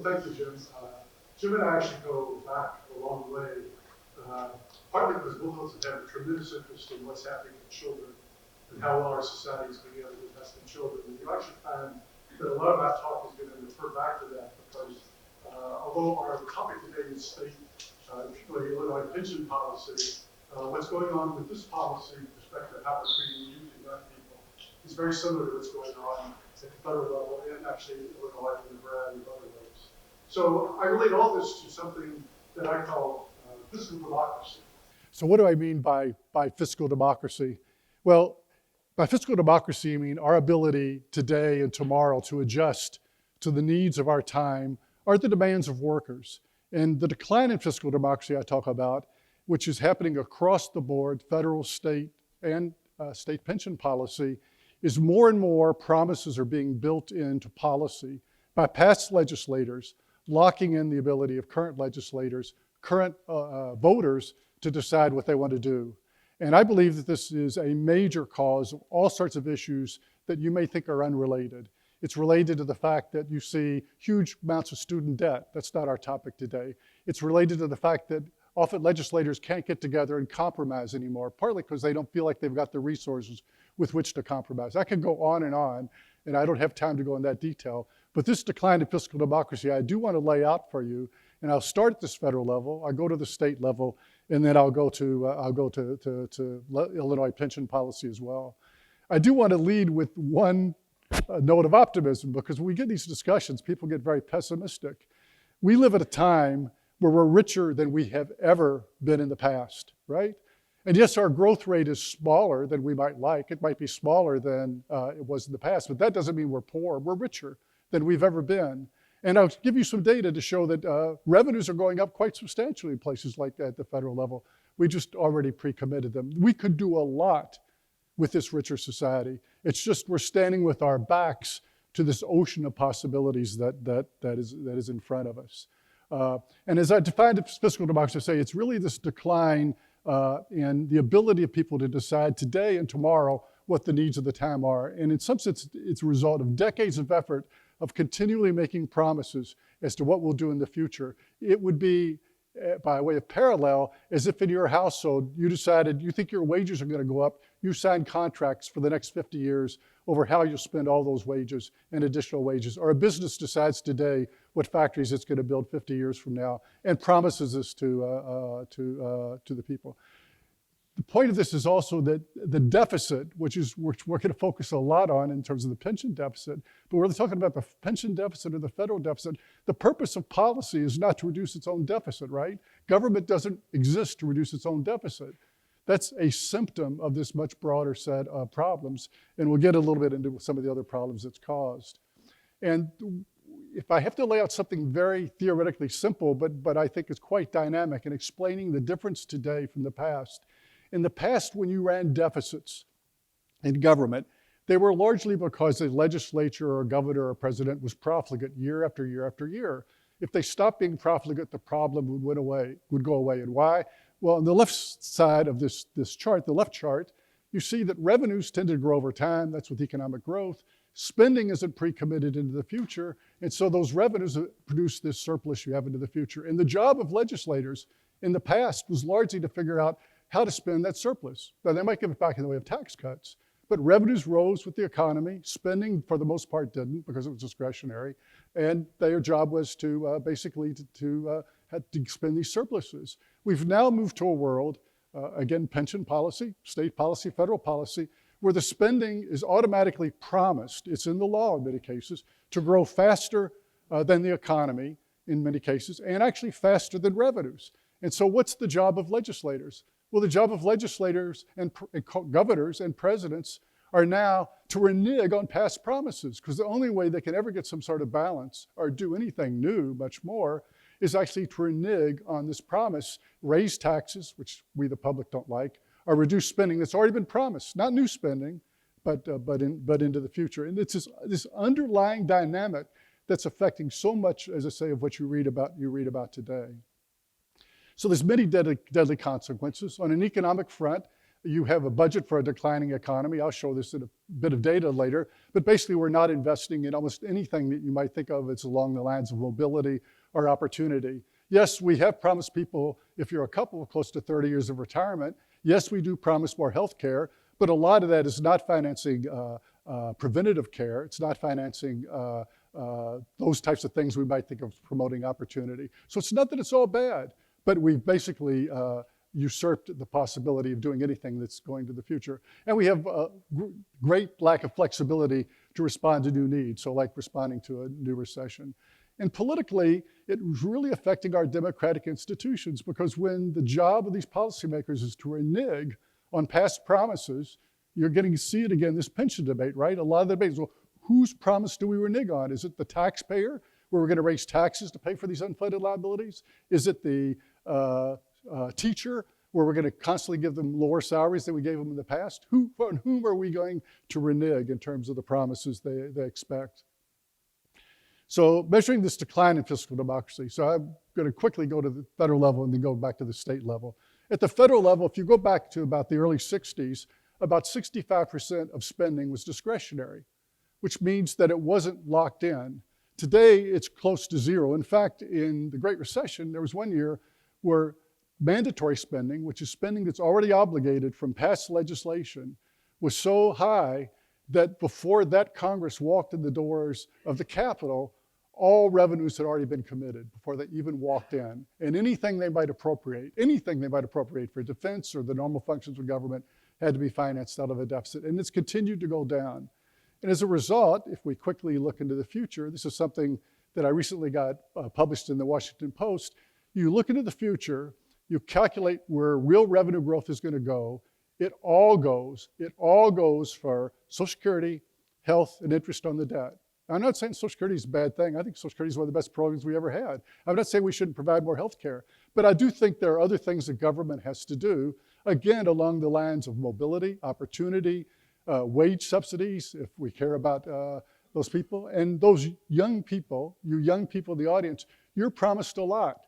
thank you, Jim. Jim and I actually go back a long way, partly because both of us have a tremendous interest in what's happening to children and how well our society is being able to invest in children. And you actually find that a lot of our talk is going to refer back to that because although our topic today is state, particularly Illinois pension policy, what's going on with this policy with respect to how we're treating youth and young people is very similar to what's going on at the federal level and actually Illinois in a variety of other ways. So I relate all this to something that I call fiscal democracy. So what do I mean by fiscal democracy? Well, by fiscal democracy, I mean our ability today and tomorrow to adjust to the needs of our time or the demands of workers. And the decline in fiscal democracy I talk about, which is happening across the board, federal, state, and state pension policy, is more and more promises are being built into policy by past legislators, locking in the ability of current legislators, current voters to decide what they want to do. And I believe that this is a major cause of all sorts of issues that you may think are unrelated. It's related to the fact that you see huge amounts of student debt. That's not our topic today. It's related to the fact that often legislators can't get together and compromise anymore, partly because they don't feel like they've got the resources with which to compromise. I can go on, and I don't have time to go in that detail. But this decline in fiscal democracy, I do want to lay out for you, and I'll start at this federal level, I'll go to the state level, and then I'll go to Illinois pension policy as well. I do want to lead with one note of optimism, because when we get these discussions, people get very pessimistic. We live at a time where we're richer than we have ever been in the past, right? And yes, our growth rate is smaller than we might like. It might be smaller than it was in the past, but that doesn't mean we're poor. We're richer than we've ever been. And I'll give you some data to show that revenues are going up quite substantially in places like that at the federal level. We just already pre-committed them. We could do a lot with this richer society. It's just we're standing with our backs to this ocean of possibilities that is in front of us. And as I defined fiscal democracy, I say it's really this decline in the ability of people to decide today and tomorrow what the needs of the time are. And in some sense, it's a result of decades of effort of continually making promises as to what we'll do in the future. It would be, by way of parallel, as if in your household you decided you think your wages are going to go up, you sign contracts for the next 50 years over how you'll spend all those wages and additional wages. Or a business decides today what factories it's going to build 50 years from now and promises this to the people. The point of this is also that the deficit, which we're going to focus a lot on in terms of the pension deficit, but we're talking about the pension deficit or the federal deficit. The purpose of policy is not to reduce its own deficit, right? Government doesn't exist to reduce its own deficit. That's a symptom of this much broader set of problems, and we'll get a little bit into some of the other problems it's caused. And if I have to lay out something very theoretically simple, but I think it's quite dynamic in explaining the difference today from the past. In the past, when you ran deficits in government, they were largely because the legislature or governor or president was profligate year after year after year. If they stopped being profligate, the problem would go away. And why? Well, on the left side of this chart, the left chart, you see that revenues tend to grow over time. That's with economic growth. Spending isn't pre-committed into the future, and so those revenues produce this surplus you have into the future. And the job of legislators in the past was largely to figure out how to spend that surplus. Now, they might give it back in the way of tax cuts, but revenues rose with the economy. Spending, for the most part, didn't because it was discretionary, and their job was to basically to spend these surpluses. We've now moved to a world, again, pension policy, state policy, federal policy, where the spending is automatically promised, it's in the law in many cases, to grow faster than the economy in many cases, and actually faster than revenues. And so what's the job of legislators? Well, the job of legislators and governors and presidents are now to renege on past promises, because the only way they can ever get some sort of balance or do anything new, much more, is actually to renege on this promise, raise taxes, which we the public don't like, or reduce spending that's already been promised, not new spending, but into the future. And it's this underlying dynamic that's affecting so much, as I say, of what you read about today. So there's many deadly consequences. On an economic front, You have a budget for a declining economy. I'll show this in a bit of data later. But basically, we're not investing in almost anything that you might think of as along the lines of mobility or opportunity. Yes, we have promised people, if you're a couple, close to 30 years of retirement. Yes, we do promise more health care, but a lot of that is not financing preventative care. It's not financing those types of things we might think of promoting opportunity. So it's not that it's all bad, but we've basically usurped the possibility of doing anything that's going to the future. And we have a great lack of flexibility to respond to new needs, so like responding to a new recession. And politically, it was really affecting our democratic institutions, because when the job of these policymakers is to renege on past promises, you're getting to see it again, this pension debate, right? A lot of the debates, well, whose promise do we renege on? Is it the taxpayer, where we're going to raise taxes to pay for these unfunded liabilities? Is it the teacher, where we're going to constantly give them lower salaries than we gave them in the past? On whom are we going to renege in terms of the promises they expect? So measuring this decline in fiscal democracy. So I'm going to quickly go to the federal level and then go back to the state level. At the federal level, if you go back to about the early 60s, about 65% of spending was discretionary, which means that it wasn't locked in. Today, it's close to zero. In fact, in the Great Recession, there was one year where mandatory spending, which is spending that's already obligated from past legislation, was so high that before that Congress walked in the doors of the Capitol, all revenues had already been committed before they even walked in. And anything they might appropriate for defense or the normal functions of government had to be financed out of a deficit. And it's continued to go down. And as a result, if we quickly look into the future, this is something that I recently got published in the Washington Post. You look into the future, you calculate where real revenue growth is going to go. It all goes for Social Security, health, and interest on the debt. I'm not saying Social Security is a bad thing. I think Social Security is one of the best programs we ever had. I'm not saying we shouldn't provide more health care, but I do think there are other things the government has to do, again, along the lines of mobility, opportunity, wage subsidies, if we care about those people. And those young people, you young people in the audience, you're promised a lot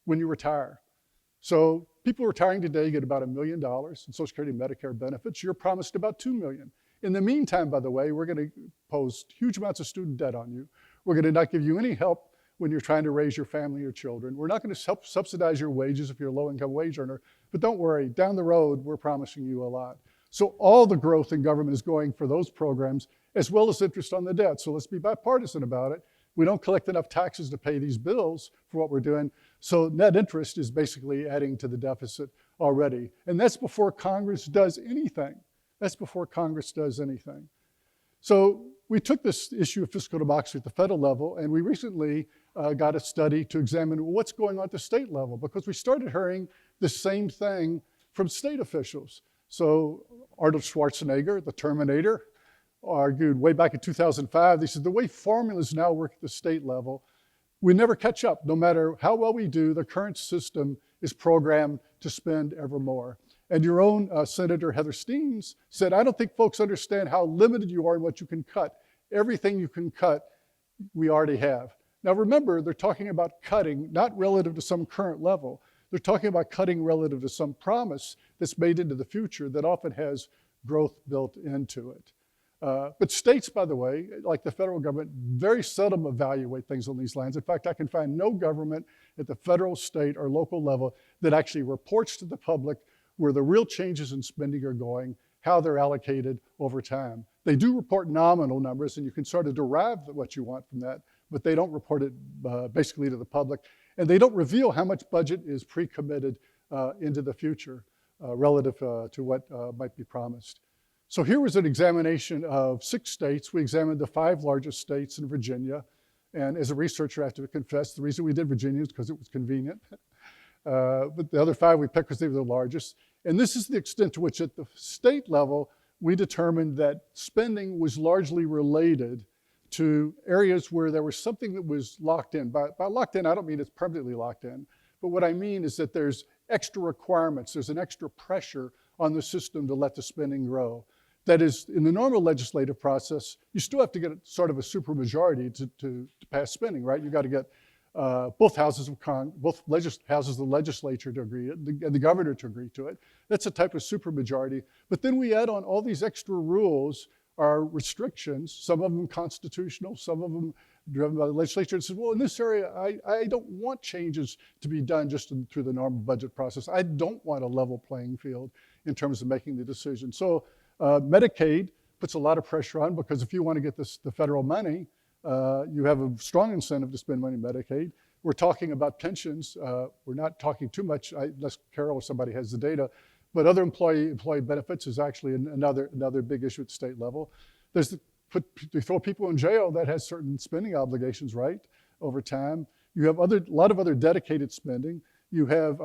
when you retire. So people retiring today get about $1 million in Social Security and Medicare benefits. You're promised about $2 million. In the meantime, by the way, we're going to impose huge amounts of student debt on you. We're going to not give you any help when you're trying to raise your family or children. We're not going to help subsidize your wages if you're a low-income wage earner. But don't worry, down the road, we're promising you a lot. So all the growth in government is going for those programs, as well as interest on the debt. So let's be bipartisan about it. We don't collect enough taxes to pay these bills for what we're doing. So net interest is basically adding to the deficit already. And that's before Congress does anything. So we took this issue of fiscal democracy at the federal level, and we recently got a study to examine what's going on at the state level, because we started hearing the same thing from state officials. So Arnold Schwarzenegger, the Terminator, argued way back in 2005, they said the way formulas now work at the state level, we never catch up. No matter how well we do, the current system is programmed to spend ever more. And your own Senator Heather Steens said, I don't think folks understand how limited you are in what you can cut. Everything you can cut, we already have. Now remember, they're talking about cutting, not relative to some current level. They're talking about cutting relative to some promise that's made into the future that often has growth built into it. But states, by the way, like the federal government, very seldom evaluate things on these lines. In fact, I can find no government at the federal, state, or local level that actually reports to the public where the real changes in spending are going, how they're allocated over time. They do report nominal numbers, and you can sort of derive what you want from that, but they don't report it basically to the public. And they don't reveal how much budget is pre-committed into the future relative to what might be promised. So here was an examination of 6 states. We examined the 5 largest states in Virginia. And as a researcher, I have to confess, the reason we did Virginia is because it was convenient. But the other 5 we picked because they were the largest. And this is the extent to which at the state level, we determined that spending was largely related to areas where there was something that was locked in. By locked in, I don't mean it's permanently locked in, but what I mean is that there's extra requirements, there's an extra pressure on the system to let the spending grow. That is, in the normal legislative process, you still have to get sort of a supermajority to pass spending, right? You got to get both houses of houses of the legislature to agree and the governor to agree to it. That's a type of supermajority. But then we add on all these extra rules, are restrictions, some of them constitutional, some of them driven by the legislature, and says, well, in this area, I don't want changes to be done just through the normal budget process. I don't want a level playing field in terms of making the decision. So Medicaid puts a lot of pressure on, because if you want to get the federal money, you have a strong incentive to spend money on Medicaid. We're talking about pensions. We're not talking too much, unless Carol or somebody has the data, but other employee benefits is actually another big issue at the state level. They throw people in jail, that has certain spending obligations, right, over time. You have a lot of other dedicated spending. You have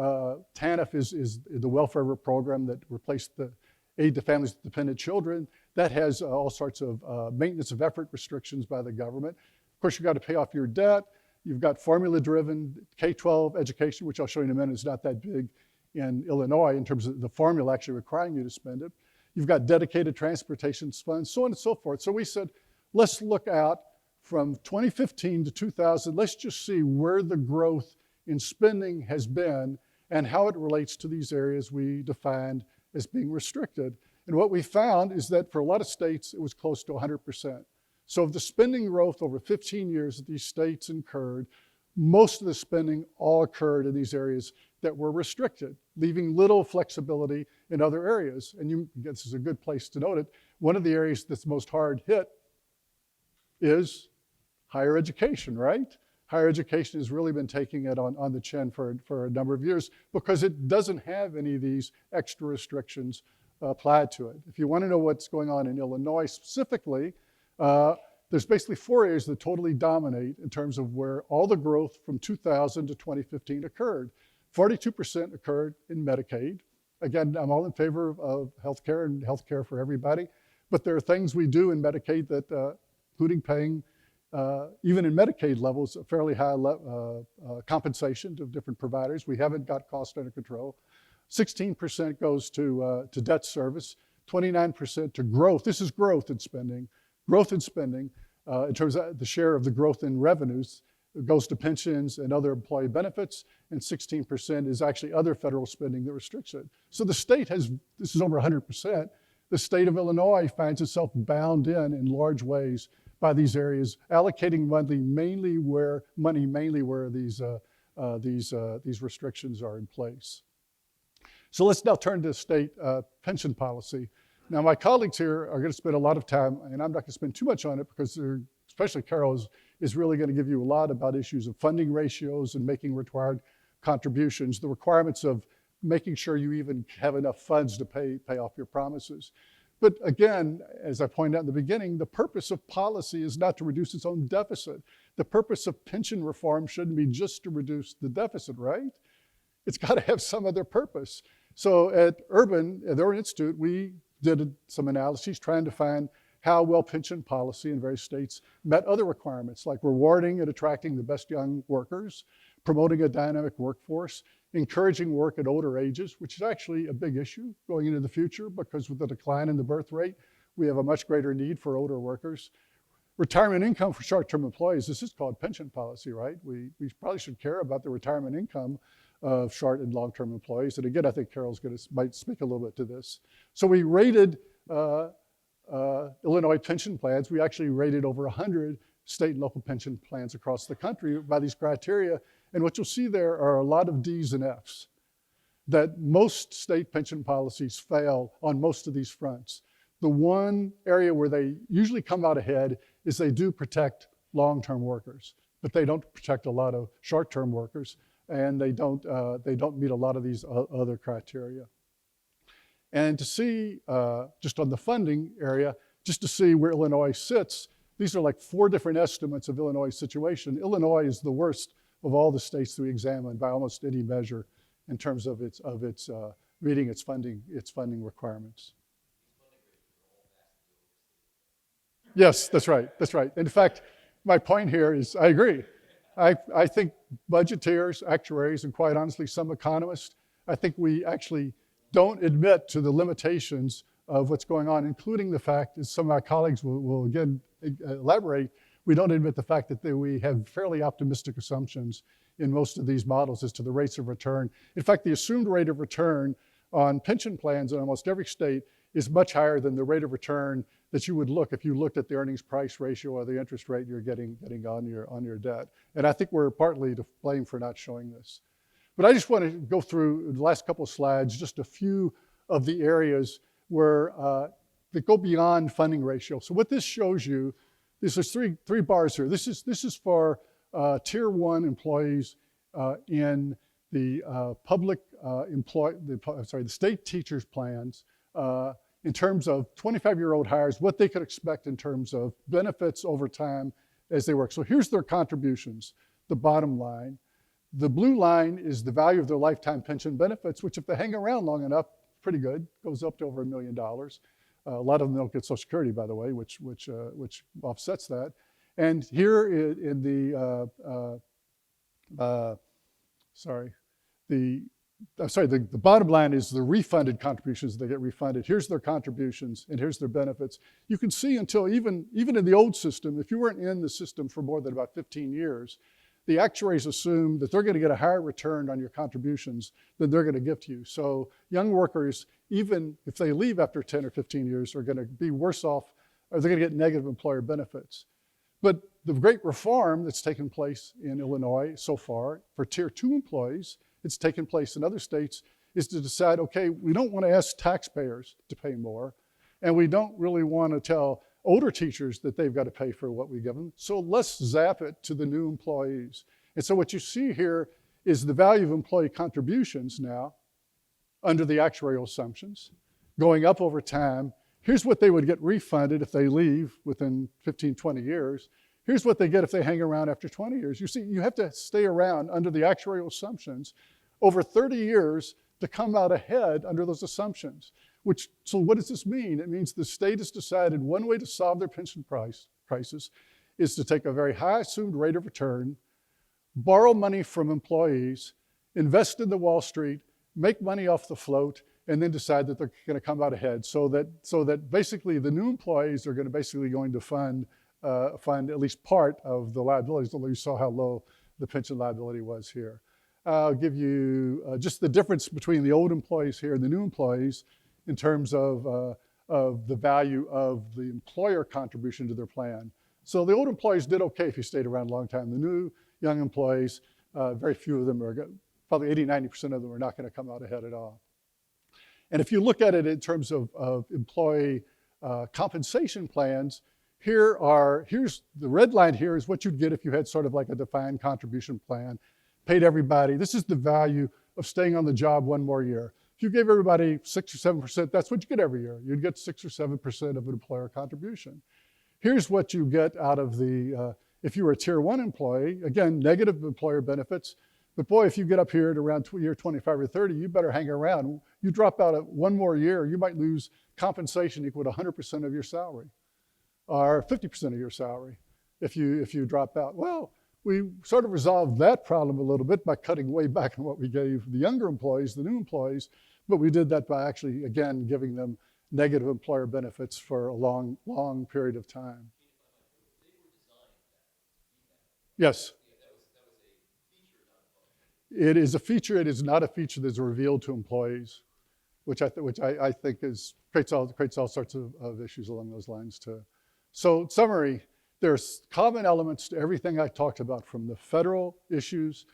TANF is the welfare program that replaced the aid to families with dependent children. That has all sorts of maintenance of effort restrictions by the government. Of course, you've got to pay off your debt. You've got formula-driven K-12 education, which I'll show you in a minute is not that big in Illinois in terms of the formula actually requiring you to spend it. You've got dedicated transportation funds, so on and so forth. So we said, let's look out from 2015 to 2000. Let's just see where the growth in spending has been and how it relates to these areas we defined as being restricted. And what we found is that for a lot of states, it was close to 100%. So of the spending growth over 15 years that these states incurred, most of the spending all occurred in these areas that were restricted, leaving little flexibility in other areas. And this is a good place to note it. One of the areas that's most hard hit is higher education, right? Higher education has really been taking it on the chin for a number of years because it doesn't have any of these extra restrictions applied to it. If you want to know what's going on in Illinois specifically, there's basically 4 areas that totally dominate in terms of where all the growth from 2000 to 2015 occurred. 42% occurred in Medicaid. Again, I'm all in favor of healthcare and healthcare for everybody, but there are things we do in Medicaid that, including paying, even in Medicaid levels, a fairly high compensation to different providers. We haven't got cost under control. 16% goes to debt service, 29% to growth. This is growth in spending. Growth in spending, in terms of the share of the growth in revenues, goes to pensions and other employee benefits, and 16% is actually other federal spending that restricts it. So the state has, this is over 100%, the state of Illinois finds itself bound in large ways by these areas, allocating money mainly where these restrictions are in place. So let's now turn to state pension policy. Now my colleagues here are going to spend a lot of time, and I'm not going to spend too much on it because especially Carol is really going to give you a lot about issues of funding ratios and making required contributions, the requirements of making sure you even have enough funds to pay off your promises. But again, as I pointed out in the beginning, the purpose of policy is not to reduce its own deficit. The purpose of pension reform shouldn't be just to reduce the deficit, right? It's got to have some other purpose. So at Urban Institute, we did some analyses trying to find how well pension policy in various states met other requirements, like rewarding and attracting the best young workers, promoting a dynamic workforce, encouraging work at older ages, which is actually a big issue going into the future because with the decline in the birth rate, we have a much greater need for older workers. Retirement income for short-term employees, this is called pension policy, right? We probably should care about the retirement income of short and long-term employees. And again, I think Carol's might speak a little bit to this. So we rated Illinois pension plans. We actually rated over 100 state and local pension plans across the country by these criteria. And what you'll see there are a lot of D's and F's, that most state pension policies fail on most of these fronts. The one area where they usually come out ahead is they do protect long-term workers, but they don't protect a lot of short-term workers, and they don't meet a lot of these other criteria. And to see, just on the funding area, just to see where Illinois sits, these are like 4 different estimates of Illinois' situation. Illinois is the worst of all the states that we examined by almost any measure in terms of its meeting its funding requirements. Yes, that's right. That's right. In fact, my point here is I agree. I think budgeteers, actuaries, and quite honestly, some economists, I think we actually don't admit to the limitations of what's going on, including the fact, as some of my colleagues will again elaborate, We don't admit the fact that we have fairly optimistic assumptions in most of these models as to the rates of return. In fact, the assumed rate of return on pension plans in almost every state is much higher than the rate of return that you would look if you looked at the earnings price ratio or the interest rate you're getting on your debt. And I think we're partly to blame for not showing this. But I just want to go through the last couple of slides, just a few of the areas where that go beyond funding ratio. So what this shows you, there's three bars here. This is for tier 1 employees in the the state teachers plans in terms of 25-year-old hires, what they could expect in terms of benefits over time as they work. So here's their contributions, the bottom line. The blue line is the value of their lifetime pension benefits, which if they hang around long enough, pretty good, goes up to over $1 million. A lot of them don't get Social Security, by the way, which offsets that. And here in the the bottom line is the refunded contributions. They get refunded. Here's their contributions, and here's their benefits. You can see until even in the old system, if you weren't in the system for more than about 15 years, the actuaries assume that they're going to get a higher return on your contributions than they're going to give to you. So young workers, even if they leave after 10 or 15 years, are going to be worse off, or they're going to get negative employer benefits. But the great reform that's taken place in Illinois so far for tier 2 employees, it's taken place in other states, is to decide, okay, we don't want to ask taxpayers to pay more, and we don't really want to tell older teachers that they've got to pay for what we give them, so let's zap it to the new employees. And so what you see here is the value of employee contributions now under the actuarial assumptions, going up over time. Here's what they would get refunded if they leave within 15, 20 years. Here's what they get if they hang around after 20 years. You see, you have to stay around under the actuarial assumptions over 30 years to come out ahead under those assumptions. So what does this mean? It means the state has decided one way to solve their pension crisis is to take a very high assumed rate of return, borrow money from employees, invest in the Wall Street, make money off the float, and then decide that they're going to come out ahead. So that basically the new employees are going to fund at least part of the liabilities, although you saw how low the pension liability was here. I'll give you just the difference between the old employees here and the new employees in terms of the value of the employer contribution to their plan. So the old employees did okay if you stayed around a long time. The new young employees, very few of them are, probably 80, 90% of them are not going to come out ahead at all. And if you look at it in terms of employee compensation plans, here's the red line here is what you'd get if you had sort of like a defined contribution plan, paid everybody. This is the value of staying on the job one more year. If you gave everybody 6 or 7%, that's what you get every year. You'd get 6 or 7% of an employer contribution. Here's what you get out of if you were a tier 1 employee, again, negative employer benefits. But boy, if you get up here at around year 25 or 30, you better hang around. You drop out at one more year, you might lose compensation equal to 100% of your salary, or 50% of your salary if you drop out. Well, we sort of resolved that problem a little bit by cutting way back on what we gave the younger employees, the new employees, but we did that by actually, again, giving them negative employer benefits for a long, long period of time. Yes. It is a feature. It is not a feature that's revealed to employees, which I think creates all sorts of issues along those lines too. So summary, there's common elements to everything I talked about, from the federal issues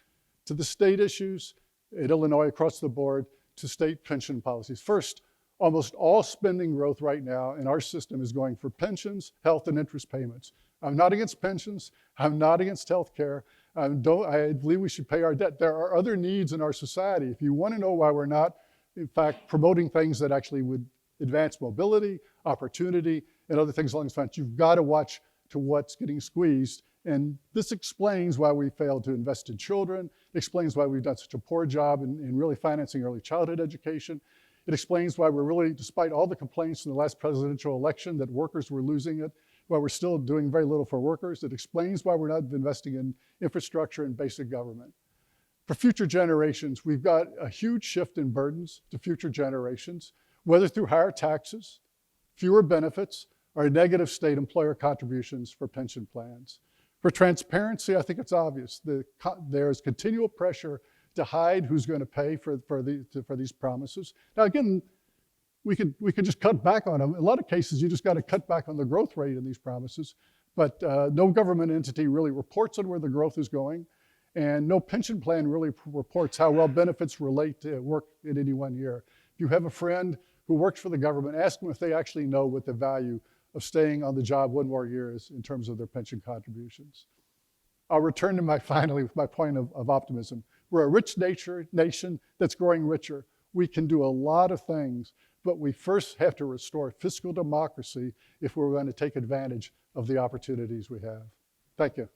to the state issues in Illinois across the board to state pension policies. First, almost all spending growth right now in our system is going for pensions, health, and interest payments. I'm not against pensions. I'm not against health care. I believe we should pay our debt. There are other needs in our society. If you want to know why we're not, in fact, promoting things that actually would advance mobility, opportunity, and other things along those lines, you've got to watch to what's getting squeezed. And this explains why we failed to invest in children. It explains why we've done such a poor job in really financing early childhood education. It explains why we're really, despite all the complaints in the last presidential election that workers were losing it, why we're still doing very little for workers. It explains why we're not investing in infrastructure and basic government. For future generations, we've got a huge shift in burdens to future generations, whether through higher taxes, fewer benefits, are negative state employer contributions for pension plans. For transparency, I think it's obvious. There's continual pressure to hide who's going to pay for these promises. Now again, we could just cut back on them. In a lot of cases, you just got to cut back on the growth rate in these promises, but no government entity really reports on where the growth is going, and no pension plan really reports how well benefits relate to work in any one year. If you have a friend who works for the government, ask them if they actually know what the value of staying on the job one more year is in terms of their pension contributions. I'll return to my point of optimism. We're a rich nation that's growing richer. We can do a lot of things, but we first have to restore fiscal democracy if we're going to take advantage of the opportunities we have. Thank you.